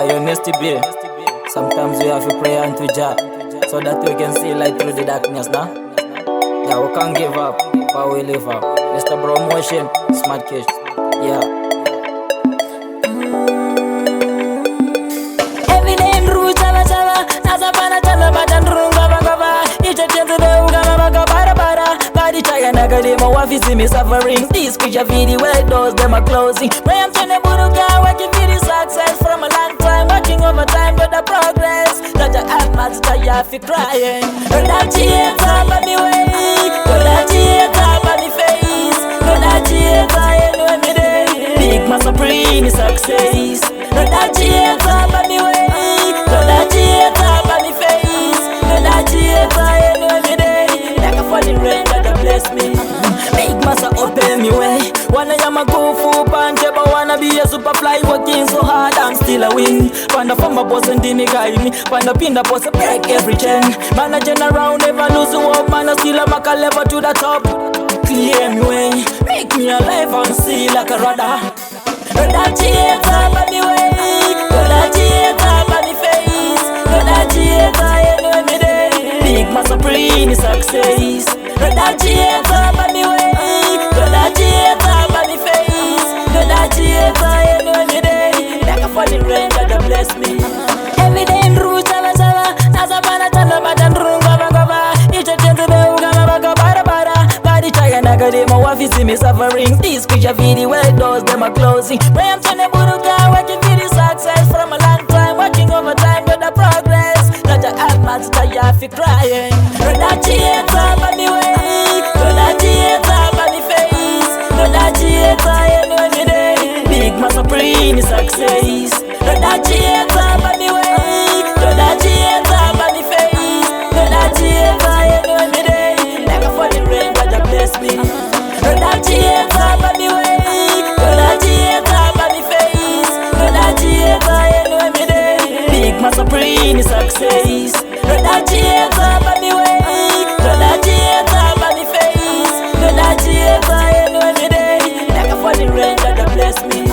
you needs to be. Sometimes we have to pray unto Jah, so that we can see light through the darkness, nah? Yeah, we can't give up, but we live up. Mr. Promotion, Smart Cash, yeah. Every day in Ru Chava Chava, Nazapana Chala Batan Runga Bagava, each a chance to the Ugamaga Bara Bara, Badi Chaya Nagadima, Wafi see me suffering. This picture video where doors them are closing. Where I'm trying to Buruka, working for the success from a long time, working overtime for the progress. That I have much tired for crying. That cheers up on me way, that cheers up on me face, that cheers up on me day. Big man supreme success. That cheers up on me way, that cheers up on me face, that cheers up on me day. Like a falling rain that bless me. Big massa open me way. Wanna yama go full punch, but wanna be a super fly. Working so hard, I'm still a win. Panda from my boss and me guide me. Panda pin the boss, break every chain. Managing around, never lose hope. Man, I still a maka level to the top. Clear me way, make me alive and see like a rudder. That cheers up on me way, that cheers up on me face, that cheers up on me day. Big massa supreme success. That cheers up on me way, that cheers up on me face, that cheers up on me day. Like a falling rain that bless me. Every day in Ru Chava Chava, Nazapana Chala Batan Runga Bagava, each a chance to the Ugamaga Bara Bara, Badi Chaya Nagadima, Wafi see me suffering. This picture video where doors them are closing. Where I'm trying to Buruka, working for the success from a long time, working overtime for the progress. That I have much tired for crying. That cheers up on me way, that cheers up on me face, that cheers up on me day. Big man supreme success. That cheers up on me way, that cheers up on me face, that cheers up on me day. Like a falling rain that bless me. That cheers up on me way, that cheers up on me face, that cheers up on me day. Big man supreme success. That cheers up on me way, that cheers up on me face, that cheers up on me day. Like a falling rain that bless me.